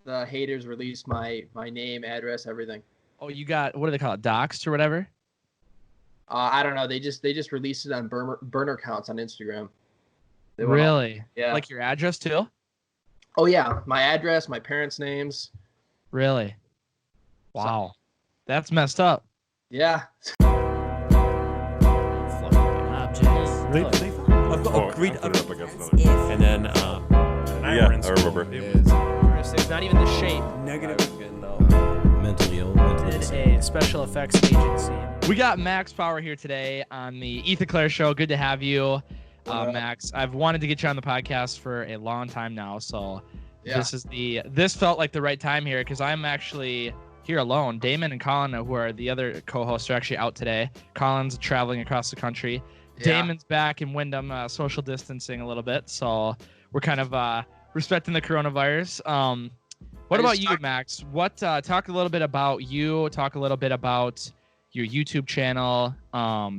the haters released my name, address, everything. Oh, you got, what do they call it, doxed or whatever? I don't know. They just released it on burner counts on Instagram. Really? Yeah. Like your address too? Oh yeah, my address, my parents' names. Really? Wow, that's messed up. Yeah. I've got a great. And then, yeah, I remember. It's not even the shape. Negative. Mentally ill. It's a special effects agency. We got Max Power here today on the Ethan Clare Show. Good to have you, Max. I've wanted to get you on the podcast for a long time now, so yeah. This felt like the right time here because I'm actually here alone. Damon and Colin, who are the other co-hosts, are actually out today. Colin's traveling across the country. Yeah. Damon's back in Wyndham, social distancing a little bit, so we're kind of respecting the coronavirus. What about you, Max? Talk a little bit about you. Talk a little bit about your YouTube channel,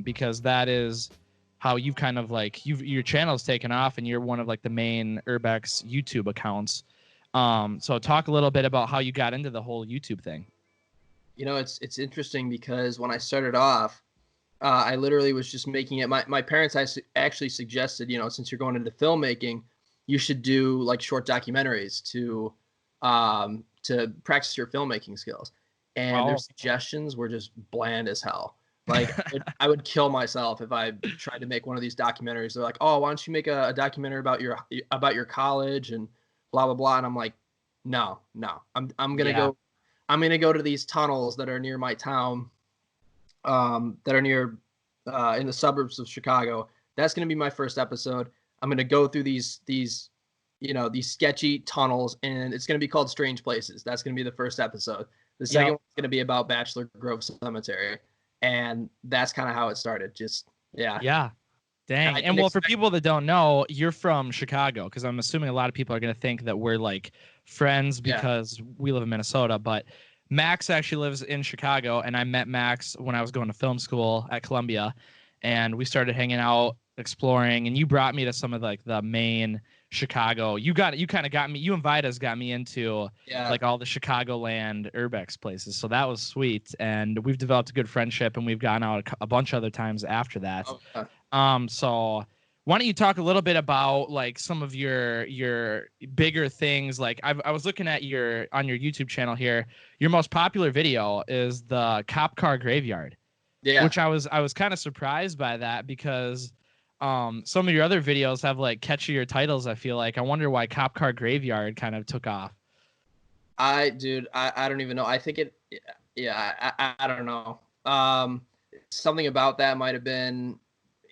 because that is how you've kind of like your channel's taken off, and you're one of like the main Urbex YouTube accounts. So talk a little bit about how you got into the whole YouTube thing. You know, it's interesting because when I started off, I literally was just making it. My parents actually suggested, since you're going into filmmaking, you should do like short documentaries to practice your filmmaking skills. And their suggestions were just bland as hell. Like I would kill myself if I tried to make one of these documentaries. They're like, "Oh, why don't you make a documentary about your college and blah blah blah?" And I'm like, "No, I'm gonna go to these tunnels that are near my town, that are near in the suburbs of Chicago. That's gonna be my first episode. I'm gonna go through these sketchy tunnels, and it's gonna be called Strange Places. That's gonna be the first episode. The second one's gonna be about Bachelor Grove Cemetery." And that's kind of how it started. Yeah. Dang. And well, for people that don't know, you're from Chicago, because I'm assuming a lot of people are going to think that we're like friends because we live in Minnesota. But Max actually lives in Chicago, and I met Max when I was going to film school at Columbia, and we started hanging out, exploring. And you brought me to some of like the main Chicago. You and Vitas got me into like all the Chicagoland Urbex places. So that was sweet. And we've developed a good friendship, and we've gone out a bunch of other times after that. Okay. So why don't you talk a little bit about like some of your bigger things? Like I was looking at on your YouTube channel here, your most popular video is the cop car graveyard. Yeah. Which I was kind of surprised by that because some of your other videos have like catchier titles. I feel like I wonder why Cop Car Graveyard kind of took off. I don't even know. I think I don't know. Something about that might have been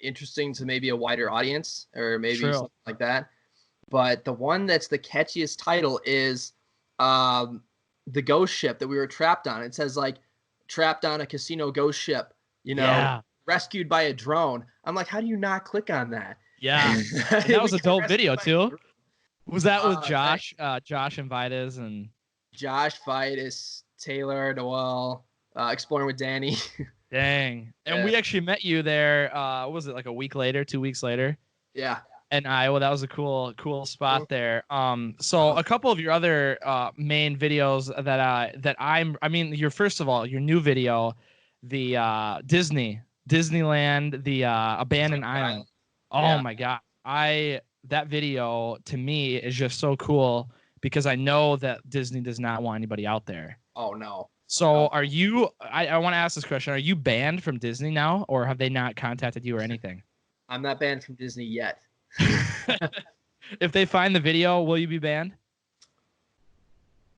interesting to maybe a wider audience or maybe something like that. But the one that's the catchiest title is the ghost ship that we were trapped on. It says like trapped on a casino ghost ship, rescued by a drone. I'm like, how do you not click on that? Yeah. That was a dope video too. Was that with Josh? Josh and Vitas and Josh, Vitas, Taylor, Noel, exploring with Danny. Dang. And we actually met you there. What was it, like a week later, 2 weeks later? Yeah. In Iowa. That was a cool spot there. So a couple of your other main videos your new video, the Disneyland, the abandoned island. Oh my God. That video to me is just so cool because I know that Disney does not want anybody out there. Oh no. So are you, I want to ask this question. Are you banned from Disney now, or have they not contacted you or anything? I'm not banned from Disney yet. If they find the video, will you be banned?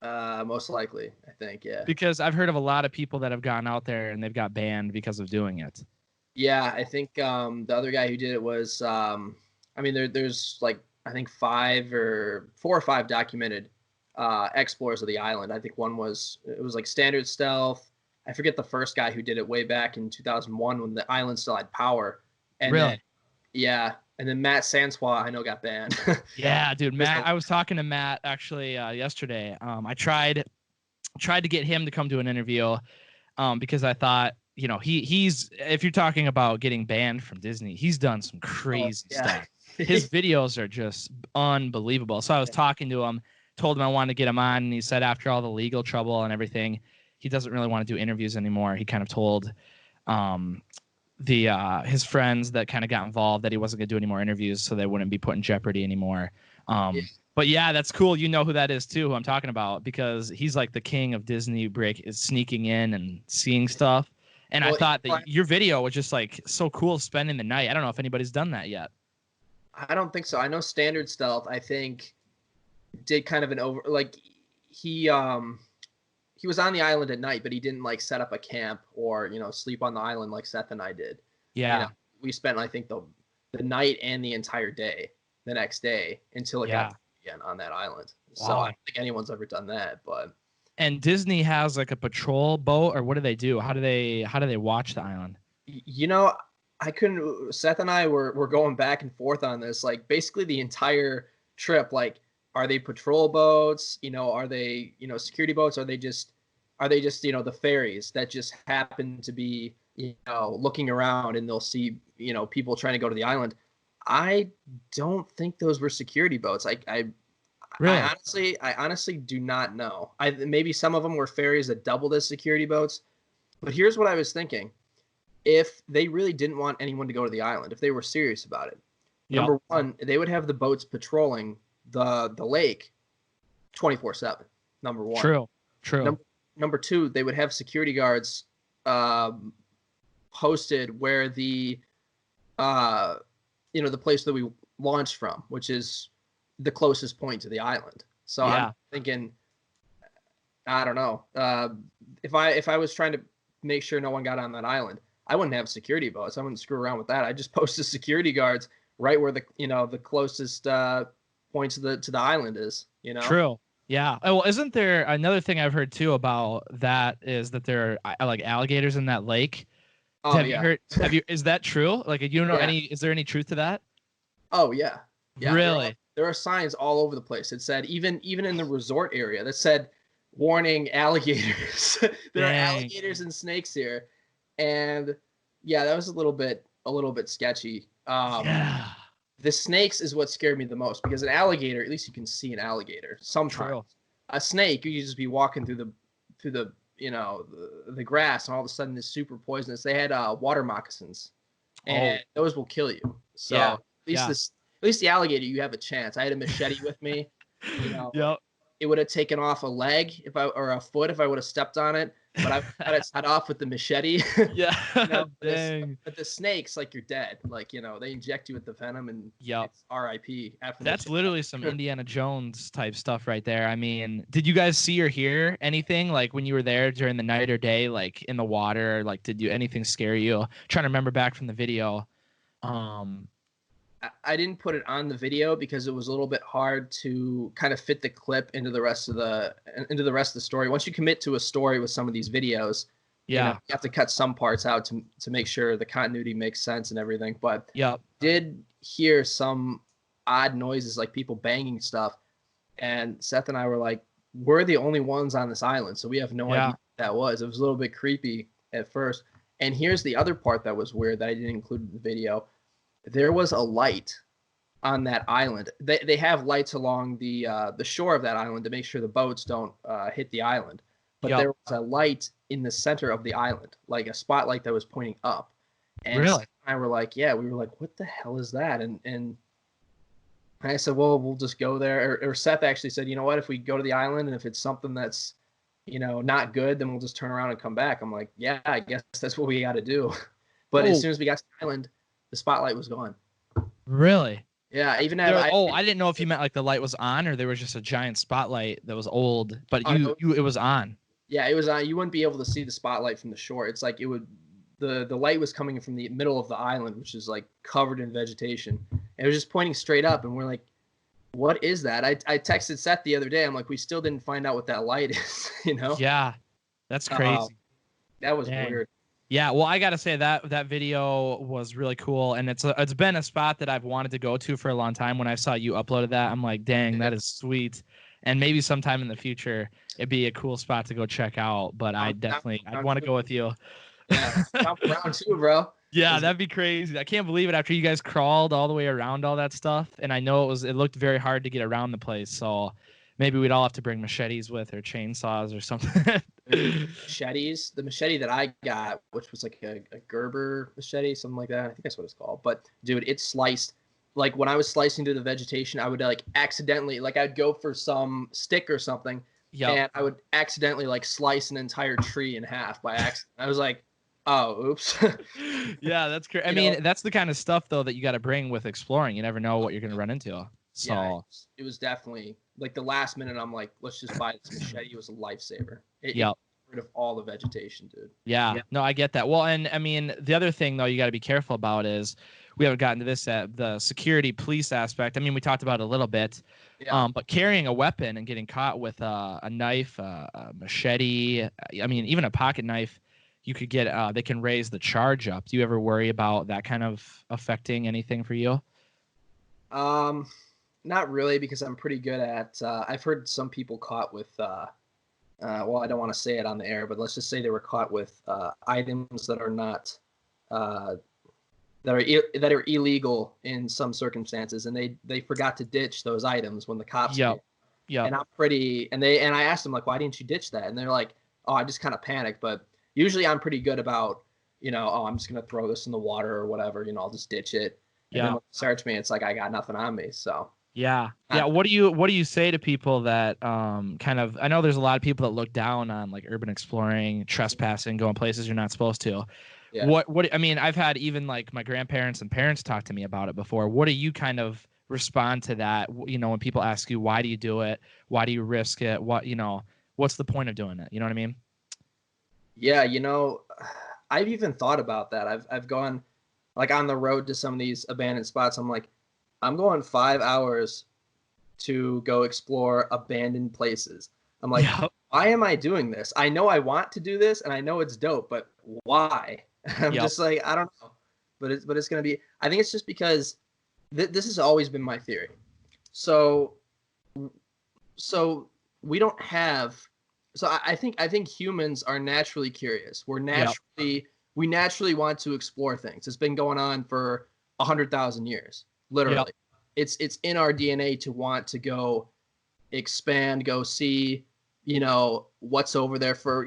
Most likely, I think, yeah. Because I've heard of a lot of people that have gone out there and they've got banned because of doing it. Yeah, I think the other guy who did it was, there's like, I think 4 or 5 documented explorers of the island. I think it was like Standard Stealth. I forget the first guy who did it way back in 2001 when the island still had power. And really? And then Matt Sansois, I know, got banned. Yeah, dude. Matt, I was talking to Matt actually yesterday. I tried to get him to come to an interview because I thought, he's if you're talking about getting banned from Disney, he's done some crazy stuff. His videos are just unbelievable. So I was talking to him told him I wanted to get him on, and he said after all the legal trouble and everything, he doesn't really want to do interviews anymore. He kind of told his friends that kind of got involved that he wasn't going to do any more interviews, so they wouldn't be put in jeopardy anymore. But yeah, that's cool. You know who that is too, who I'm talking about, because he's like the king of Disney break, is sneaking in and seeing stuff. And I thought that your video was just like so cool, spending the night. I don't know if anybody's done that yet. I don't think so. I know Standard Stealth, I think, did kind of an over, like he was on the island at night, but he didn't like set up a camp or, you know, sleep on the island like Seth and I did. Yeah. You know, we spent, I think, the night and the entire day the next day until it got again on that island. Wow. So I don't think anyone's ever done that, but. And Disney has like a patrol boat, or what do they do? How do they watch the island? You know, Seth and I were going back and forth on this, like basically the entire trip. Like, are they patrol boats? You know, are they, you know, security boats? Are they just, you know, the ferries that just happen to be, you know, looking around and they'll see, you know, people trying to go to the island? I don't think those were security boats. Really? I honestly do not know. Maybe some of them were ferries that doubled as security boats. But here's what I was thinking. If they really didn't want anyone to go to the island, if they were serious about it, number one, they would have the boats patrolling the lake 24/7. Number one. True. Number two, they would have security guards posted where the you know, the place that we launched from, which is the closest point to the island. So I'm thinking, I don't know. If I was trying to make sure no one got on that island, I wouldn't have security boats. I wouldn't screw around with that. I just post the security guards right where the, you know, the closest point to the island is, you know? True. Yeah. Oh, well, isn't there another thing I've heard too about that is that there are like alligators in that lake? Oh, have you heard? Is that true? Like, you know, is there any truth to that? Oh yeah. Really? There are signs all over the place. It said even in the resort area that said, warning, alligators. There are alligators and snakes here. And yeah, that was a little bit sketchy. The snakes is what scared me the most, because an alligator, at least you can see an alligator sometimes. True. A snake, you just be walking through the you know, the grass, and all of a sudden it's super poisonous. They had water moccasins, and those will kill you. So at least the alligator, you have a chance. I had a machete with me. You know, it would have taken off a leg or a foot if I would have stepped on it, but I got its head off with the machete. Yeah. You know, Dang. But the snakes, like, you're dead. Like, you know, they inject you with the venom, and it's RIP. That's literally some Indiana Jones type stuff right there. I mean, did you guys see or hear anything like when you were there during the night or day, like in the water? Like, did anything scare you? I'm trying to remember back from the video. I didn't put it on the video because it was a little bit hard to kind of fit the clip into the rest of the story. Once you commit to a story with some of these videos, you know, you have to cut some parts out to make sure the continuity makes sense and everything. But did hear some odd noises, like people banging stuff, and Seth and I were like, we're the only ones on this island, so we have no idea what that was. It was a little bit creepy at first. And here's the other part that was weird that I didn't include in the video. There was a light on that island. They have lights along the shore of that island to make sure the boats don't hit the island. But there was a light in the center of the island, like a spotlight that was pointing up. And really? we were like, what the hell is that? And I said, well, we'll just go there. Or Seth actually said, you know what, if we go to the island and if it's something that's, you know, not good, then we'll just turn around and come back. I'm like, yeah, I guess that's what we got to do. But as soon as we got to the island, the spotlight was gone. Really? Yeah, I didn't know if you meant like the light was on or there was just a giant spotlight that was old, but it was on. Yeah, it was on. You wouldn't be able to see the spotlight from the shore. It's like the light was coming from the middle of the island, which is like covered in vegetation. And it was just pointing straight up, and we're like, what is that? I texted Seth the other day. I'm like, we still didn't find out what that light is, you know? Yeah, that's crazy. That was weird. Yeah, well, I gotta say that video was really cool, and it's been a spot that I've wanted to go to for a long time. When I saw you uploaded that, I'm like, dang, that is sweet. And maybe sometime in the future, it'd be a cool spot to go check out. But I'd want to go with you. Yeah, round two, bro. Yeah, that'd be crazy. I can't believe it after you guys crawled all the way around all that stuff. And I know it looked very hard to get around the place. So Maybe we'd all have to bring machetes with or chainsaws or something. Machetes. The machete that I got, which was like a Gerber machete, something like that. I think that's what it's called. But dude, it sliced. Like when I was slicing through the vegetation, I would like accidentally, like I'd go for some stick or something, and I would accidentally like slice an entire tree in half by accident. I was like, oh, oops. Yeah, that's great. I mean, that's the kind of stuff though that you got to bring with exploring. You never know what you're gonna run into. So yeah, it was definitely like the last minute. I'm like, let's just buy this machete. It was a lifesaver. It got rid of all the vegetation, dude. Yeah, no, I get that. Well, and I mean, the other thing though you got to be careful about is we haven't gotten to this at the security police aspect. I mean, we talked about it a little bit, but carrying a weapon and getting caught with a knife, a machete, I mean, even a pocket knife, you could get. They can raise the charge up. Do you ever worry about that kind of affecting anything for you? Not really, because I'm pretty good at. I've heard some people caught with. Well, I don't want to say it on the air, but let's just say they were caught with items that are not. That are illegal in some circumstances, and they forgot to ditch those items when the cops came. Yeah. And I asked them like, why didn't you ditch that? And they're like, oh, I just kind of panicked. But usually I'm pretty good about, oh, I'm just gonna throw this in the water or whatever. I'll just ditch it. And then when they search me, it's like I got nothing on me. So. Yeah. What do you say to people that kind of? I know there's a lot of people that look down on like urban exploring, trespassing, going places you're not supposed to. Yeah. What I mean, I've had even like my grandparents and parents talk to me about it before. What do you kind of respond to that? When people ask you, why do you do it? Why do you risk it? What's the point of doing it? You know what I mean? Yeah, I've even thought about that. I've gone like on the road to some of these abandoned spots. I'm like, I'm going 5 hours to go explore abandoned places. I'm like, why am I doing this? I know I want to do this and I know it's dope, but why? I'm just like, I don't know, but it's going to be, I think it's just because this has always been my theory. So we don't have, so I think humans are naturally curious. We naturally want to explore things. It's been going on for 100,000 years. Literally, it's in our DNA to want to go expand, go see, what's over there. For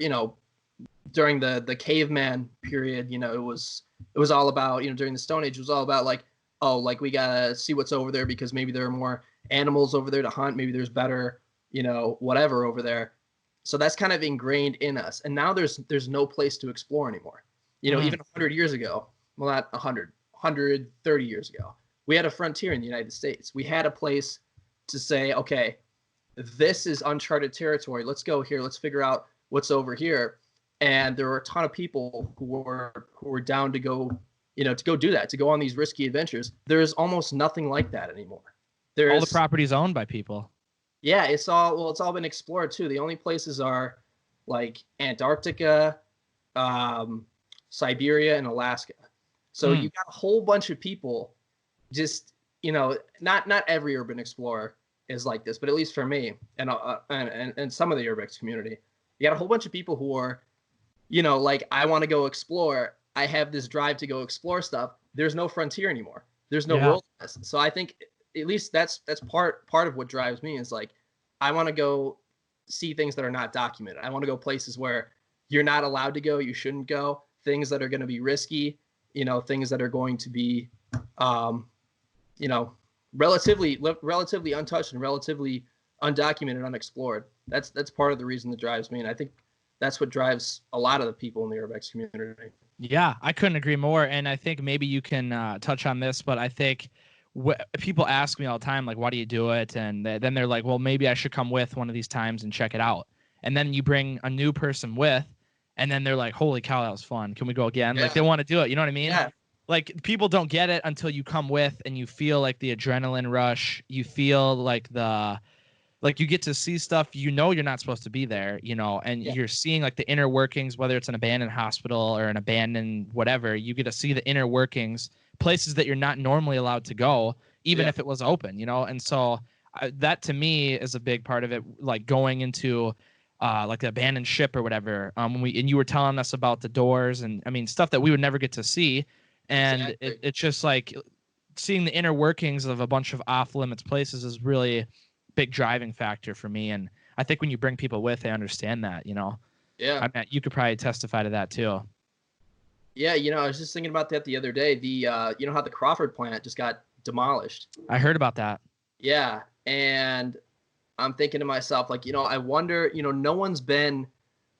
during the caveman period, it was all about, during the Stone Age, it was all about like, oh, like we gotta see what's over there because maybe there are more animals over there to hunt. Maybe there's better, whatever over there. So that's kind of ingrained in us. And now there's no place to explore anymore. Even 100 years ago, well, not 100, 130 years ago. We had a frontier in the United States. We had a place to say, okay, this is uncharted territory. Let's go here. Let's figure out what's over here. And there were a ton of people who were down to go, to go do that, to go on these risky adventures. There's almost nothing like that anymore. All the property's owned by people. Yeah, it's all been explored too. The only places are like Antarctica, Siberia, and Alaska. So you got a whole bunch of people. Just not every urban explorer is like this, but at least for me and some of the urbex community, you got a whole bunch of people who are, like, I want to go explore. I have this drive to go explore stuff. There's no frontier anymore. There's no wilderness. So I think at least that's part of what drives me is like, I want to go see things that are not documented. I want to go places where you're not allowed to go. You shouldn't go. Things that are going to be risky. Things that are going to be relatively untouched and relatively undocumented, unexplored. That's part of the reason that drives me, and I think that's what drives a lot of the people in the urbex community. Yeah, I couldn't agree more, and I think maybe you can touch on this, but I think people ask me all the time, like, why do you do it? And then they're like, well, maybe I should come with one of these times and check it out. And then you bring a new person with, and then they're like, holy cow, that was fun. Can we go again? Yeah. Like, they want to do it. You know what I mean? Yeah. Like, people don't get it until you come with and you feel like the adrenaline rush. You feel like you get to see stuff, you're not supposed to be there, and you're seeing like the inner workings, whether it's an abandoned hospital or an abandoned whatever, you get to see the inner workings, places that you're not normally allowed to go, even if it was open, and so that to me is a big part of it, like going into like the abandoned ship or whatever. And you were telling us about the doors and I mean, stuff that we would never get to see. And it's just like seeing the inner workings of a bunch of off limits places is really big driving factor for me. And I think when you bring people with, they understand that, Yeah. I mean, you could probably testify to that too. Yeah, I was just thinking about that the other day. You know how the Crawford plant just got demolished? I heard about that. Yeah, and I'm thinking to myself, like, I wonder, no one's been,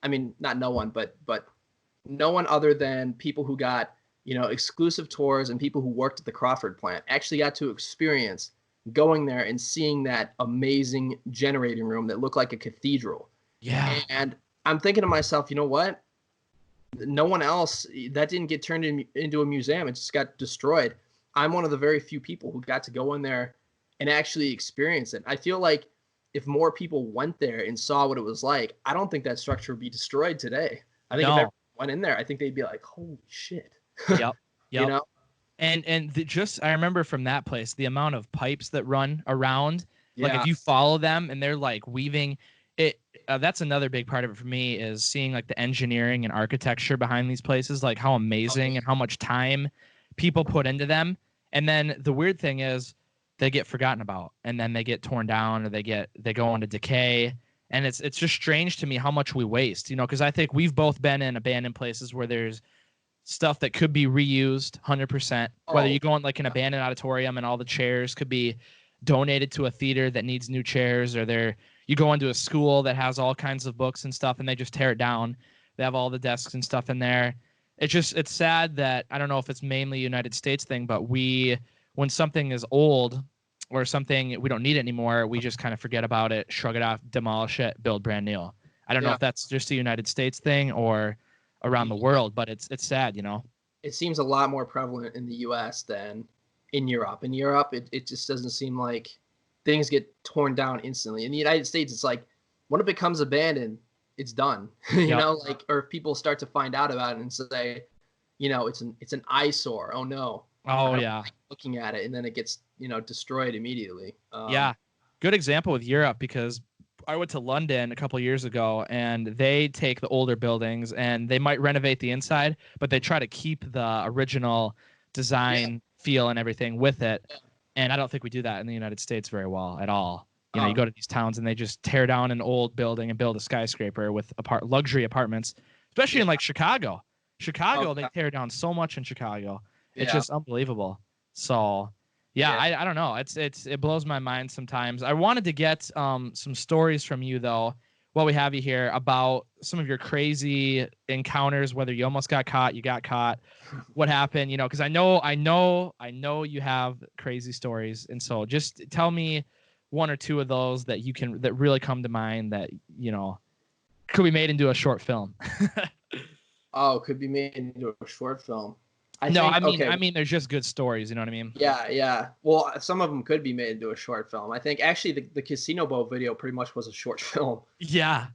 I mean, not no one, but no one other than people who got, exclusive tours and people who worked at the Crawford plant actually got to experience going there and seeing that amazing generating room that looked like a cathedral. Yeah. And I'm thinking to myself, you know what? No one else, that didn't get turned into a museum. It just got destroyed. I'm one of the very few people who got to go in there and actually experience it. I feel like if more people went there and saw what it was like, I don't think that structure would be destroyed today. I think if everyone went in there, I think they'd be like, holy shit. Yep. And I remember from that place, the amount of pipes that run around, like if you follow them and they're like weaving it, that's another big part of it for me, is seeing like the engineering and architecture behind these places, like how amazing and how much time people put into them. And then the weird thing is they get forgotten about, and then they get torn down, or they go into decay. And it's just strange to me how much we waste, because I think we've both been in abandoned places where there's stuff that could be reused 100%, whether you go in like an abandoned auditorium and all the chairs could be donated to a theater that needs new chairs, or you go into a school that has all kinds of books and stuff and they just tear it down. They have all the desks and stuff in there. It's sad that, I don't know if it's mainly a United States thing, but when something is old or something we don't need it anymore, we just kind of forget about it, shrug it off, demolish it, build brand new. I don't know if that's just a United States thing or around the world, but it's sad, It seems a lot more prevalent in the US than in Europe. In Europe, it just doesn't seem like things get torn down instantly. In the United States, it's like when it becomes abandoned, it's done. Or if people start to find out about it and say, it's an eyesore. Oh no. Oh yeah. Like looking at it, and then it gets, destroyed immediately. Good example with Europe, because I went to London a couple of years ago, and they take the older buildings and they might renovate the inside, but they try to keep the original design feel and everything with it. Yeah. And I don't think we do that in the United States very well at all. You go to these towns and they just tear down an old building and build a skyscraper with luxury apartments, especially in like Chicago. They tear down so much in Chicago. It's just unbelievable. So I don't know. It blows my mind sometimes. I wanted to get some stories from you though, while we have you here, about some of your crazy encounters, whether you almost got caught, you got caught, what happened, because I know you have crazy stories. And so just tell me one or two of those that really come to mind that, could be made into a short film. Could be made into a short film. I mean, they're just good stories. You know what I mean? Yeah. Well, some of them could be made into a short film. I think actually the Casino Boat video pretty much was a short film. Yeah.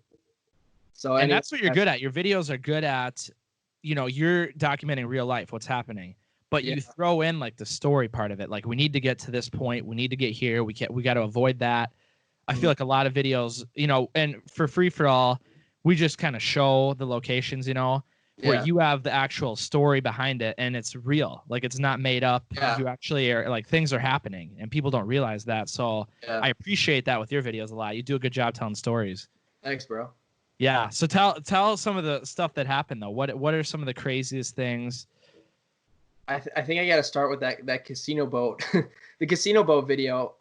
So and that's what you're good at. Your videos are good at, you're documenting real life, what's happening, but you throw in like the story part of it. Like, we need to get to this point. We need to get here. We got to avoid that. I feel like a lot of videos, and for Free for All, we just kind of show the locations, where you have the actual story behind it and it's real. Like, it's not made up. You actually are, like, things are happening and people don't realize that. So I appreciate that with your videos a lot. You do a good job telling stories. Thanks, bro. Yeah. So tell some of the stuff that happened though. What are some of the craziest things? I think I got to start with that Casino Boat, the Casino Boat video.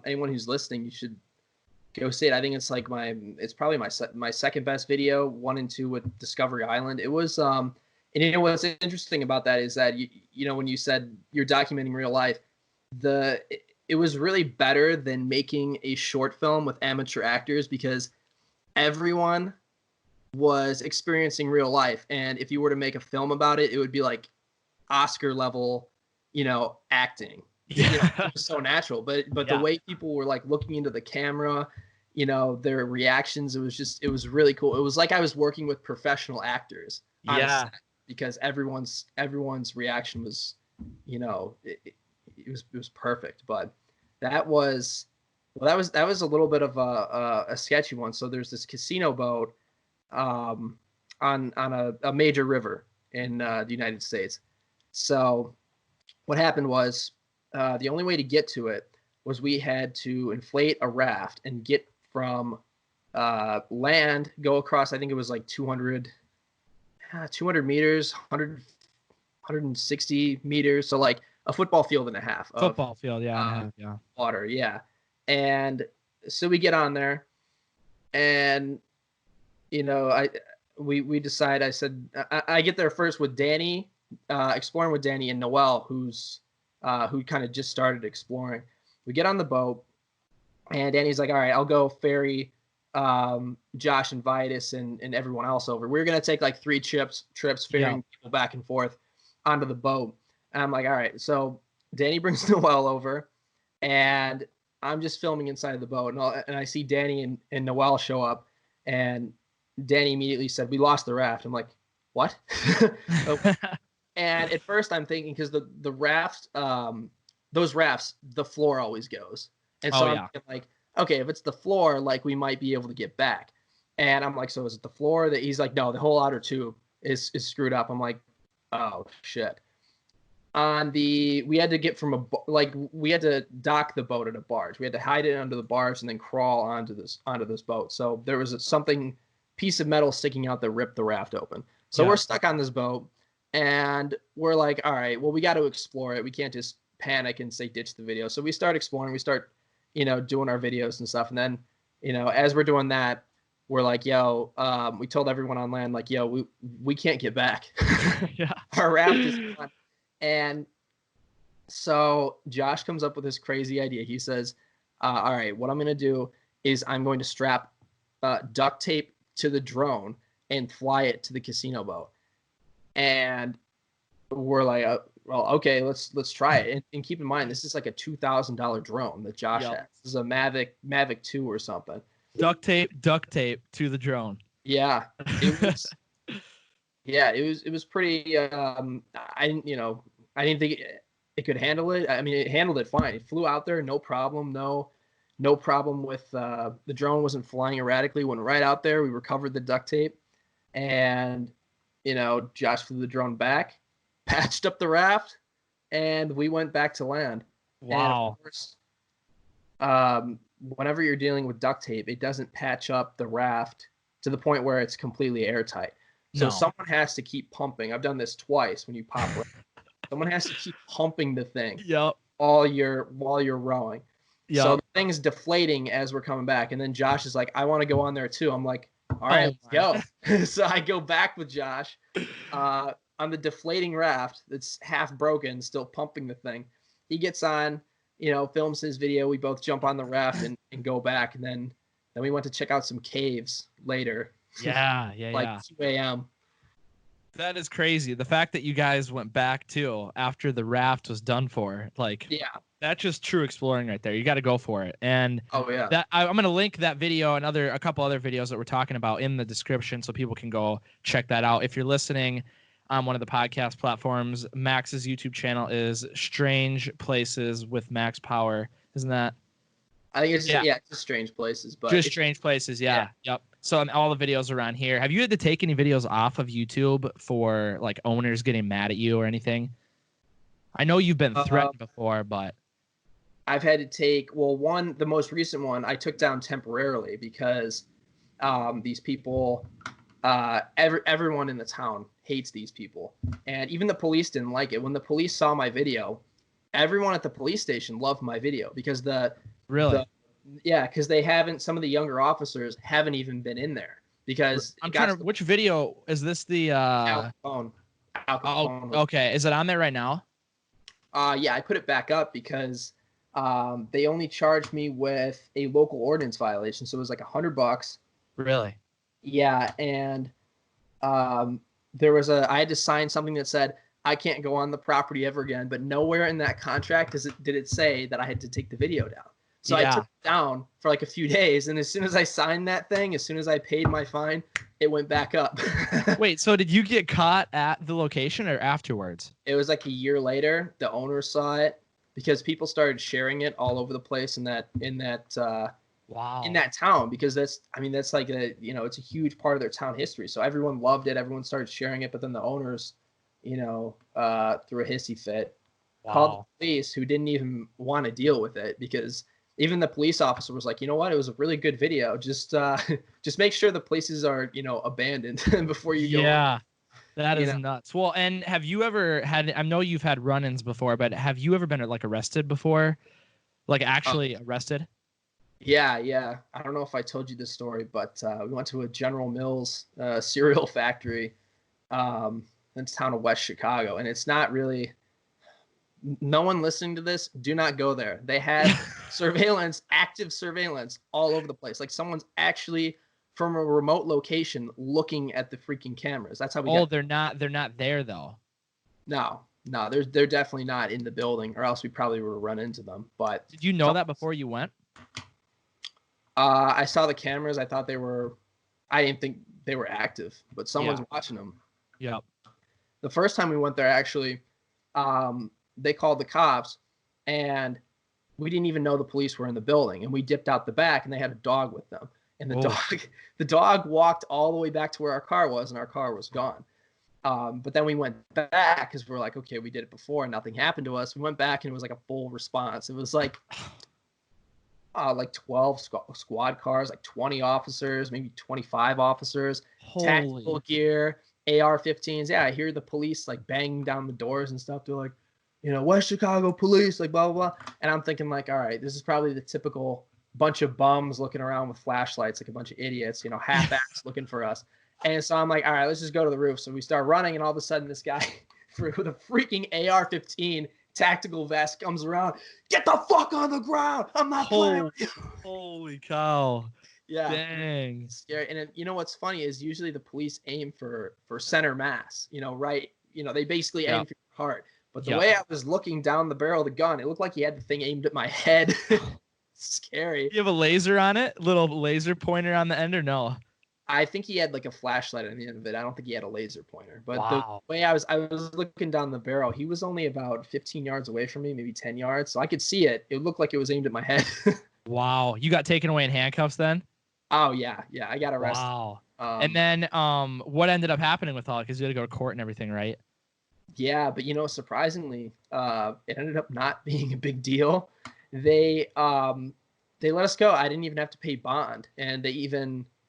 Anyone who's listening, you should go see it. I think it's probably my second best video, 1 and 2 with Discovery Island. It was and what's interesting about that is that when you said you're documenting real life, it was really better than making a short film with amateur actors, because everyone was experiencing real life, and if you were to make a film about it, it would be like Oscar level, acting. It was so natural, but the way people were like looking into the camera, their reactions, it was really cool. It was like I was working with professional actors. Honestly, because everyone's reaction was, it was perfect. But that was a little bit of a sketchy one. So there's this casino boat on a major river in the United States. So what happened was, the only way to get to it was we had to inflate a raft and get from land, go across, I think it was like 200 meters, 160 meters. So like a football field and a half. Football field, yeah. Water, yeah. And so we get on there, and we decide. I said I get there first with Danny, exploring with Danny and Noel, who kind of just started exploring. We get on the boat, and Danny's like, "All right, I'll go ferry Josh and Vitus and everyone else over. We're gonna take like 3 trips ferrying people back and forth onto the boat." And I'm like, "All right." So Danny brings Noel over, and I'm just filming inside the boat, and I see Danny and Noel show up, and Danny immediately said, "We lost the raft." I'm like, "What?" And at first I'm thinking, because the raft, those rafts, the floor always goes, and so I'm thinking like, okay, if it's the floor, like we might be able to get back. And I'm like, so is it the floor? That he's like, no, the whole outer tube is screwed up. I'm like, oh shit. We had to get from we had to dock the boat at a barge. We had to hide it under the barge and then crawl onto this boat. So there was piece of metal sticking out that ripped the raft open. So we're stuck on this boat, and we're like, all right, well, we got to explore it. We can't just panic and say ditch the video. So we start exploring. We start, doing our videos and stuff. And then, as we're doing that, we're like, yo, we told everyone on land, like, yo, we can't get back. Our raft is gone. And so Josh comes up with this crazy idea. He says, all right, what I'm going to do is I'm going to strap duct tape to the drone and fly it to the casino boat. And we're like, well, okay, let's try it. And keep in mind, this is like a $2,000 drone that Josh has. This is a Mavic 2 or something. Duct tape to the drone. Yeah, it was. It was pretty. I didn't think it could handle it. I mean, it handled it fine. It flew out there, no problem. No problem with the drone wasn't flying erratically. Went right out there. We recovered the duct tape, and Josh flew the drone back, patched up the raft, and we went back to land. Wow. And of course, whenever you're dealing with duct tape, it doesn't patch up the raft to the point where it's completely airtight. So someone has to keep pumping. I've done this twice when you pop raft. Someone has to keep pumping the thing while you're rowing. So the thing's deflating as we're coming back. And then Josh is like, I want to go on there too. I'm like, all right, let's go. So I go back with Josh on the deflating raft that's half broken, still pumping the thing. He gets on, films his video. We both jump on the raft and go back. And then we went to check out some caves later. Like 2 a.m. That is crazy. The fact that you guys went back too after the raft was done for, that's just true exploring right there. You got to go for it. And I'm going to link that video and a couple other videos that we're talking about in the description so people can go check that out. If you're listening on one of the podcast platforms, Max's YouTube channel is Strange Places with Max Power. Isn't that? I think it's just Strange Places, but just Strange Places. Yeah. Yep. So all the videos around here. Have you had to take any videos off of YouTube for like owners getting mad at you or anything? I know you've been threatened before, but I've had to take, the most recent one I took down temporarily because these people, everyone in the town hates these people. And even the police didn't like it. When the police saw my video, everyone at the police station loved my video because because they haven't, some of the younger officers haven't even been in there because which video is this? The Al Capone. Okay. Is it on there right now? I put it back up because they only charged me with a local ordinance violation, so it was like $100. Really? Yeah, and I had to sign something that said I can't go on the property ever again, but nowhere in that contract did it say that I had to take the video down. So I took it down for like a few days, and as soon as I signed that thing, as soon as I paid my fine, it went back up. Wait, so did you get caught at the location or afterwards? It was like a year later. The owner saw it because people started sharing it all over the place in that town, because that's like it's a huge part of their town history. So everyone loved it. Everyone started sharing it, but then the owners, threw a hissy fit. called the police, who didn't even want to deal with it, because even the police officer was like, you know what, it was a really good video. Just make sure the places are, abandoned before you go. Yeah, that is nuts. Well, and have you ever had? I know you've had run-ins before, but have you ever been like arrested before? Like actually arrested? Yeah. I don't know if I told you this story, but we went to a General Mills cereal factory in the town of West Chicago, and it's not really. No one listening to this, do not go there. They have active surveillance all over the place. Like someone's actually from a remote location looking at the freaking cameras. That's how we. Oh, they're not there though. No, they're definitely not in the building, or else we probably would have run into them. But did you know that before you went? I saw the cameras. I thought they were. I didn't think they were active, but someone's watching them. Yeah. The first time we went there, actually, they called the cops, and we didn't even know the police were in the building, and we dipped out the back, and they had a dog with them, and the dog walked all the way back to where our car was, and our car was gone. But then we went back because we're like, okay, we did it before and nothing happened to us. We went back and it was like a full response. It was like 12 squad cars, like 20 officers, maybe 25 officers, tactical gear, AR-15s. Yeah, I hear the police like banging down the doors and stuff. They're like, West Chicago police, like blah, blah, blah. And I'm thinking like, all right, this is probably the typical bunch of bums looking around with flashlights, like a bunch of idiots, half-assed looking for us. And so I'm like, all right, let's just go to the roof. So we start running, and all of a sudden this guy with a freaking AR-15 tactical vest comes around. Get the fuck on the ground. I'm not playing with you. Holy cow. Yeah. Dang. It's scary. And what's funny is usually the police aim for center mass, right? They basically aim for your heart. But the way I was looking down the barrel of the gun, it looked like he had the thing aimed at my head. Scary. You have a laser on it? Little laser pointer on the end, or no? I think he had like a flashlight on the end of it. I don't think he had a laser pointer. But wow. The way I was looking down the barrel, he was only about 15 yards away from me, maybe 10 yards. So I could see it. It looked like it was aimed at my head. Wow. You got taken away in handcuffs then? Oh, yeah. Yeah, I got arrested. Wow. And then what ended up happening with all it? Because you had to go to court and everything, right? Yeah, but surprisingly, it ended up not being a big deal. They let us go. I didn't even have to pay bond, and they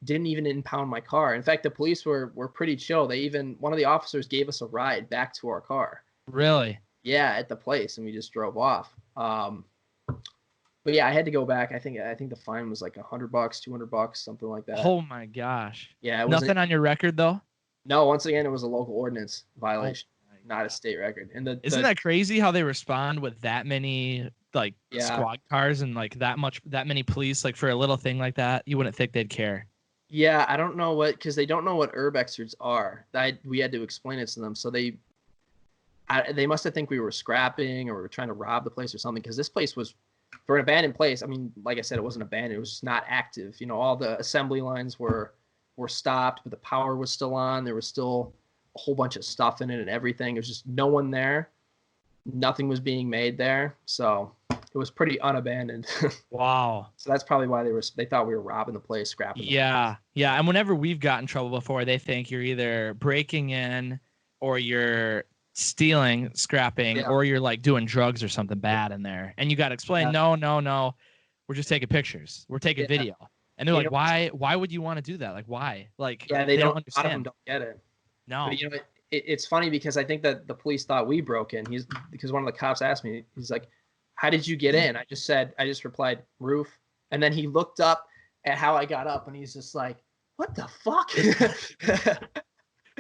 didn't even impound my car. In fact, the police were pretty chill. One of the officers gave us a ride back to our car. Really? Yeah, at the place, and we just drove off. But yeah, I had to go back. I think the fine was like $100, $200, something like that. Oh my gosh. Yeah. Nothing on your record though? No, once again, it was a local ordinance violation. Not a state record. And isn't that crazy how they respond with that many squad cars and like that many police, like for a little thing like that? You wouldn't think they'd care. Yeah, I don't know because they don't know what urbexers are. We had to explain it to them. So they must have think we were scrapping or we were trying to rob the place or something, because this place was, for an abandoned place, I mean, like I said, it wasn't abandoned. It was just not active. All the assembly lines were stopped, but the power was still on. There was still a whole bunch of stuff in it and everything. It was just no one there. Nothing was being made there. So it was pretty unabandoned. Wow. So that's probably why they thought we were robbing the place, scrapping. Yeah. Yeah. And whenever we've got in trouble before, they think you're either breaking in or you're stealing, scrapping, or you're like doing drugs or something bad in there. And you got to explain, no. We're just taking pictures. We're taking video. And they're like, why would you want to do that? Like, why? Like, they don't understand. A lot of them don't get it. No. But, it's funny because I think that the police thought we broke in. Because one of the cops asked me, he's like, how did you get in? I just replied, roof. And then he looked up at how I got up, and he's just like, what the fuck? You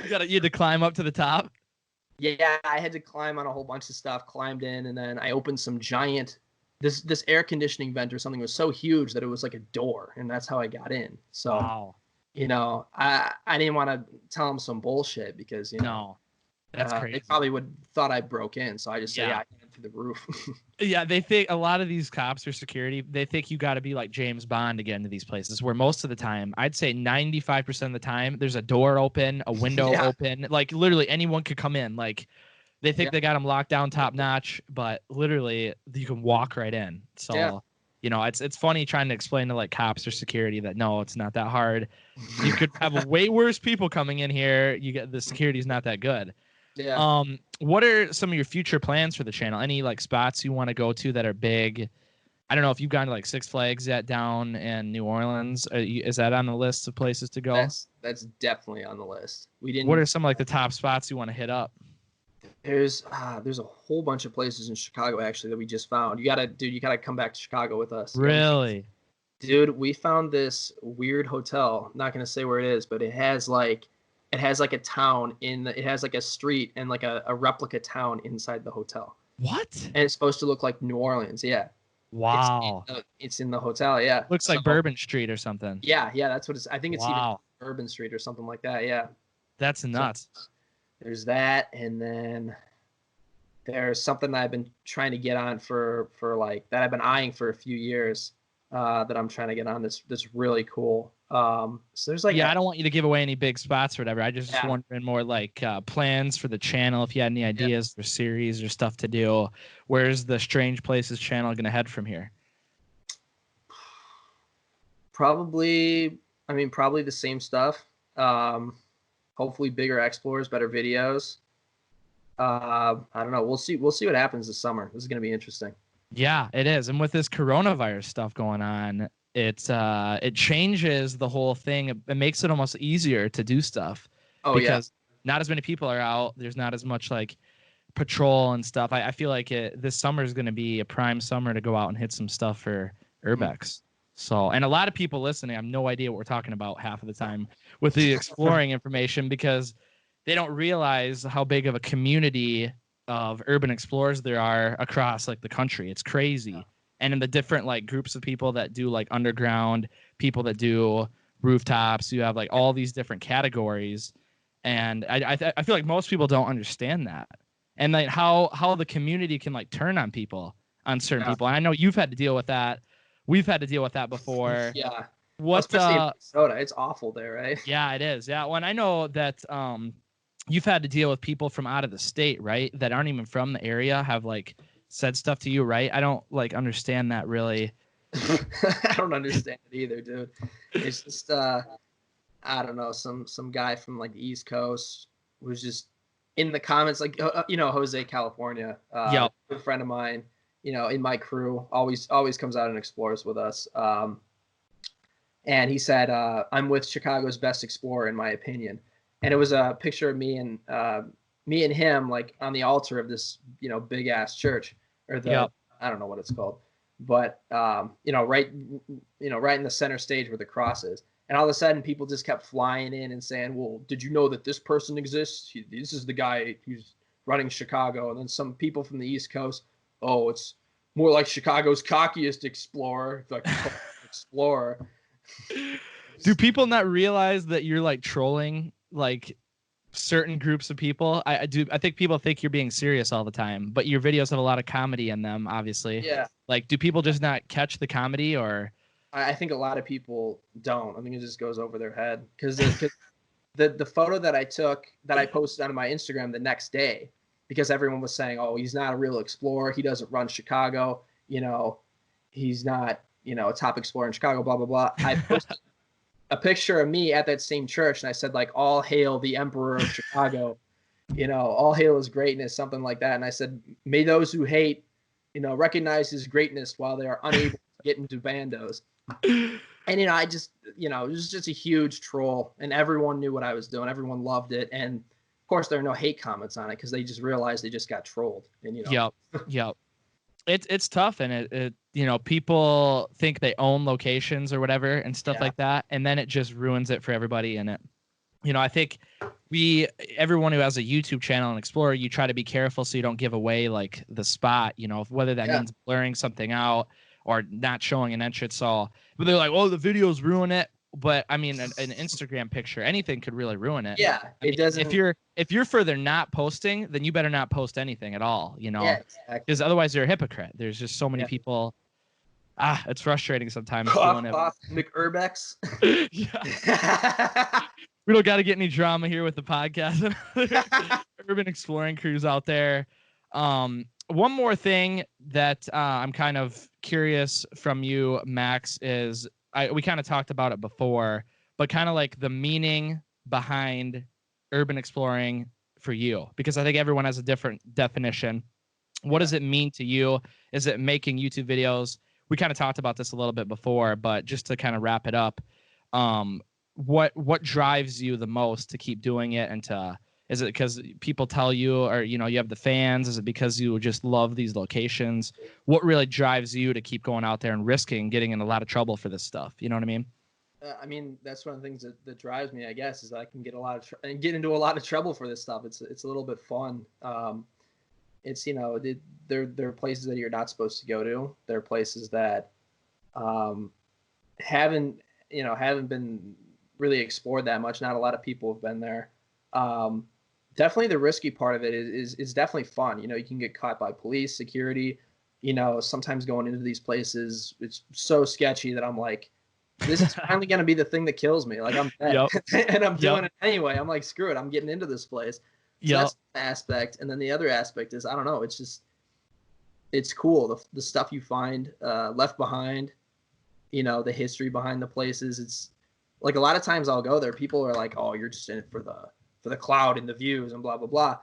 had to climb up to the top? Yeah, I had to climb on a whole bunch of stuff, climbed in, and then I opened some giant, this air conditioning vent or something was so huge that it was like a door, and that's how I got in. So, wow. I didn't want to tell them some bullshit because, no, that's crazy. They probably thought I broke in. So I just said, I came through the roof. Yeah, they think a lot of these cops or security, they think you got to be like James Bond to get into these places, where most of the time, I'd say 95% of the time, there's a door open, a window open. Like literally anyone could come in. Like they think they got them locked down top notch, but literally you can walk right in. So, it's funny trying to explain to like cops or security that no, it's not that hard. You could have way worse people coming in here. The security's not that good. Yeah. What are some of your future plans for the channel? Any like spots you want to go to that are big? I don't know if you've gone to like Six Flags yet down in New Orleans. Is that on the list of places to go? That's definitely on the list. We didn't. What are some like the top spots you want to hit up? There's a whole bunch of places in Chicago actually that we just found. You gotta come back to Chicago with us. Really? Dude, we found this weird hotel. I'm not gonna say where it is, but it has like a town it has like a street and like a replica town inside the hotel. What? And it's supposed to look like New Orleans. Yeah. Wow. It's in the hotel. Yeah. Looks like Bourbon Street or something. Yeah. That's what it's. I think it's even Wow. Bourbon Street or something like that. Yeah. That's nuts. So, there's that, and then there's something that I've been trying to get on for like that I've been eyeing for a few years. That I'm trying to get on that's really cool. So there's like I don't want you to give away any big spots or whatever. I just wondering more like plans for the channel. If you had any ideas for series or stuff to do, where's the Strange Places channel going to head from here? Probably the same stuff. Hopefully bigger explores, better videos. I don't know. We'll see what happens this summer. This is going to be interesting. Yeah, it is. And with this coronavirus stuff going on, it changes the whole thing. It makes it almost easier to do stuff. Oh, because not as many people are out. There's not as much like patrol and stuff. I feel like this summer is going to be a prime summer to go out and hit some stuff for Urbex. So, and a lot of people listening have no idea what we're talking about half of the time with the exploring information, because they don't realize how big of a community of urban explorers there are across like the country. It's crazy. And in the different like groups of people that do like underground, people that do rooftops, you have like all these different categories. And I feel like most people don't understand that. And like how the community can like turn on people, on certain people. And I know you've had to deal with that. We've had to deal with that before. Yeah. Especially in Minnesota, it's awful there, right? Yeah, it is. Yeah. Well, and I know that you've had to deal with people from out of the state, right? That aren't even from the area, have like said stuff to you, right? I don't like understand that really. I don't understand it either, dude. It's just I don't know, some guy from like the East Coast was just in the comments, like Jose California, a good friend of mine, in my crew, always comes out and explores with us. And he said, I'm with Chicago's best explorer, in my opinion. And it was a picture of me and him, like on the altar of this, big ass church, or I don't know what it's called, but right in the center stage where the cross is. And all of a sudden, people just kept flying in and saying, "Well, did you know that this person exists? This is the guy who's running Chicago." And then some people from the East Coast, "Oh, it's more like Chicago's cockiest explorer, like explorer." Do people not realize that you're like trolling like certain groups of people? I think people think you're being serious all the time, but your videos have a lot of comedy in them, obviously. Yeah. Like, do people just not catch the comedy, or? I think a lot of people don't. I think it just goes over their head, because the photo that I took, that I posted on my Instagram the next day, because everyone was saying, "Oh, he's not a real explorer. He doesn't run Chicago. He's not, a top explorer in Chicago, blah, blah, blah." I posted a picture of me at that same church, and I said, like, "All hail the Emperor of Chicago, all hail his greatness," something like that. And I said, "May those who hate, recognize his greatness while they are unable to get into bandos." And, I just, it was just a huge troll, and everyone knew what I was doing. Everyone loved it. And of course there are no hate comments on it, because they just realized they just got trolled. And, Yep. It's tough. And it people think they own locations or whatever and stuff like that. And then it just ruins it for everybody in it. I think everyone who has a YouTube channel and explorer, you try to be careful so you don't give away like the spot, whether that means blurring something out or not showing an entrance. But they're like, "Oh, the videos ruin it." But I mean, an Instagram picture, anything could really ruin it. Yeah, it doesn't. If you're further not posting, then you better not post anything at all. Yeah, exactly. Because otherwise you're a hypocrite. There's just so many people. It's frustrating sometimes. McUrbex. Yeah. We don't got to get any drama here with the podcast. Urban exploring crews out there. One more thing that I'm kind of curious from you, Max, is we kind of talked about it before, but kind of like the meaning behind urban exploring for you? Because I think everyone has a different definition. What does it mean to you? Is it making YouTube videos? We kind of talked about this a little bit before, but just to kind of wrap it up, what drives you the most to keep doing it? And is it because people tell you, or, you know, you have the fans? Is it because you just love these locations? What really drives you to keep going out there and risking getting in a lot of trouble for this stuff? You know what I mean? I mean, that's one of the things that drives me, I guess, is I can get get into a lot of trouble for this stuff. It's a little bit fun. It's, you know, there are places that you're not supposed to go to. There are places that haven't been really explored that much. Not a lot of people have been there. Definitely the risky part of it is definitely fun. You know, you can get caught by police, security. You know, sometimes going into these places, it's so sketchy that I'm like, this is finally going to be the thing that kills me. Like, I'm dead. And I'm doing it anyway. I'm like, screw it. I'm getting into this place. So that's the aspect. And then the other aspect is, I don't know, it's cool. The stuff you find left behind, you know, the history behind the places. It's like, a lot of times I'll go there. People are like, oh, you're just in it for the cloud and the views and blah, blah, blah.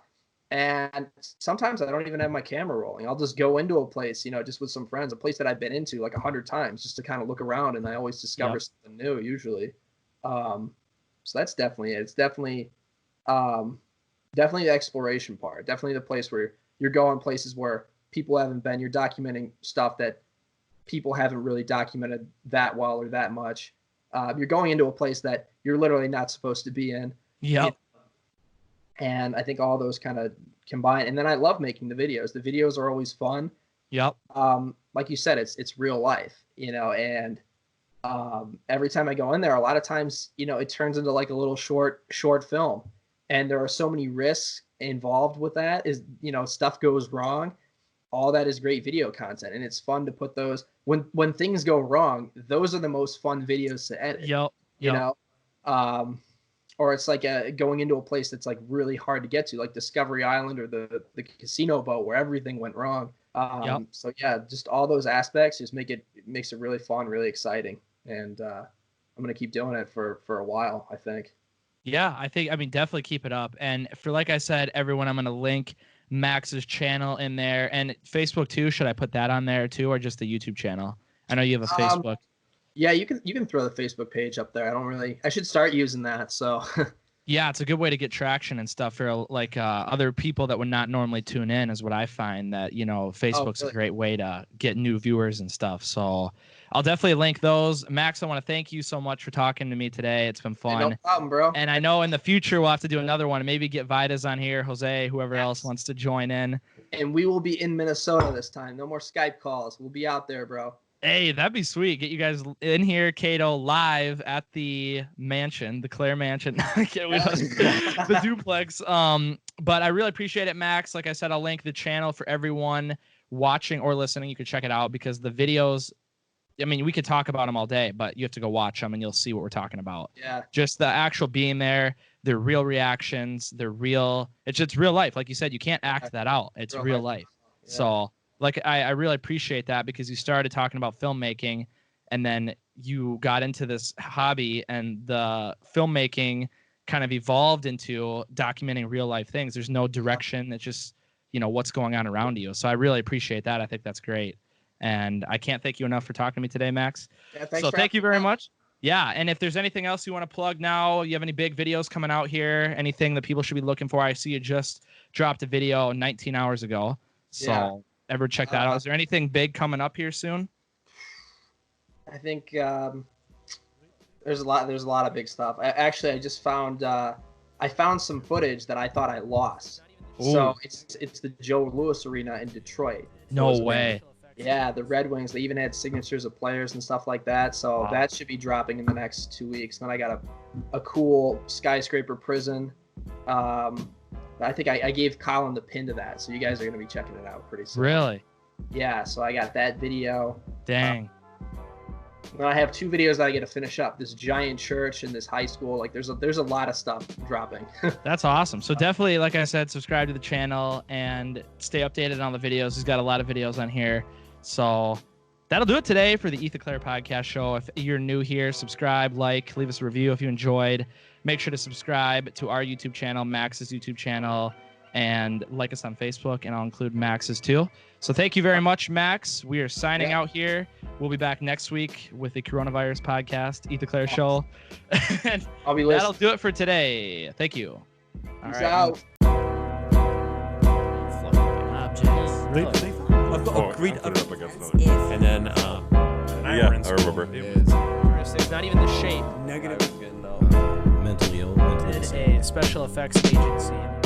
And sometimes I don't even have my camera rolling. I'll just go into a place, you know, just with some friends, a place that I've been into like 100 times just to kind of look around, and I always discover something new usually. So that's definitely it. It's definitely the exploration part. Definitely the place where you're going places where people haven't been. You're documenting stuff that people haven't really documented that well or that much. You're going into a place that you're literally not supposed to be in. Yep. And I think all those kind of combine. And then I love making the videos. The videos are always fun. Yep. Like you said, it's real life, you know, and every time I go in there, a lot of times, you know, it turns into like a little short film. And there are so many risks involved with that. Is, you know, stuff goes wrong. All that is great video content, and it's fun to put those when things go wrong. Those are the most fun videos to edit. Yep. You know, or it's like going into a place that's like really hard to get to, like Discovery Island or the casino boat where everything went wrong. So yeah, just all those aspects just makes it really fun, really exciting, and I'm gonna keep doing it for a while, I think. Yeah, I mean, definitely keep it up. And for, like I said, everyone, I'm going to link Max's channel in there, and Facebook too. Should I put that on there too, or just the YouTube channel? I know you have a Facebook. Yeah, you can throw the Facebook page up there. I should start using that. So yeah, it's a good way to get traction and stuff for like other people that would not normally tune in, is what I find. That, you know, Facebook's a great way to get new viewers and stuff. So I'll definitely link those. Max, I want to thank you so much for talking to me today. It's been fun. Hey, no problem, bro. And I know in the future we'll have to do another one. Maybe get Vidas on here, Jose, whoever else wants to join in. And we will be in Minnesota this time. No more Skype calls. We'll be out there, bro. Hey, that'd be sweet. Get you guys in here, Cato, live at the mansion, the Claire Mansion, the duplex. But I really appreciate it, Max. Like I said, I'll link the channel for everyone watching or listening. You can check it out, because the videos, I mean, we could talk about them all day, but you have to go watch them and you'll see what we're talking about. Yeah. Just the actual being there, they're real reactions, they're real. It's just real life. Like you said, you can't act that out. It's real life. Yeah. So like, I really appreciate that, because you started talking about filmmaking and then you got into this hobby, and the filmmaking kind of evolved into documenting real life things. There's no direction. It's just, you know, what's going on around you. So I really appreciate that. I think that's great. And I can't thank you enough for talking to me today, Max. Yeah, thanks. So thank you very much. Yeah. And if there's anything else you want to plug now, you have any big videos coming out here, anything that people should be looking for? I see you just dropped a video 19 hours ago. So ever check that out? Is there anything big coming up here soon? I think there's a lot of big stuff. I just found I found some footage that I thought I lost. Ooh. So it's the Joe Louis Arena in Detroit. No way. Yeah, the Red Wings, they even had signatures of players and stuff like that. So that should be dropping in the next 2 weeks. Then I got a cool skyscraper prison. I think I gave Colin the pin to that, so you guys are going to be checking it out pretty soon. Really? Yeah, so I got that video. Dang. Then I have 2 videos that I get to finish up. This giant church and this high school. Like, there's a lot of stuff dropping. That's awesome. So definitely, like I said, subscribe to the channel and stay updated on the videos. He's got a lot of videos on here. So that'll do it today for the Ethan Claire podcast show. If you're new here, subscribe, like, leave us a review if you enjoyed. Make sure to subscribe to our YouTube channel, Max's YouTube channel, and like us on Facebook, and I'll include Max's too. So thank you very much, Max. We are signing out here. We'll be back next week with the Coronavirus Podcast, Ethan Claire Show. And I'll be listening. that'll do it for today. Thank you. Peace out. I've got a great and then I remember. It's not even the shape. Mentally ill. A special effects agency.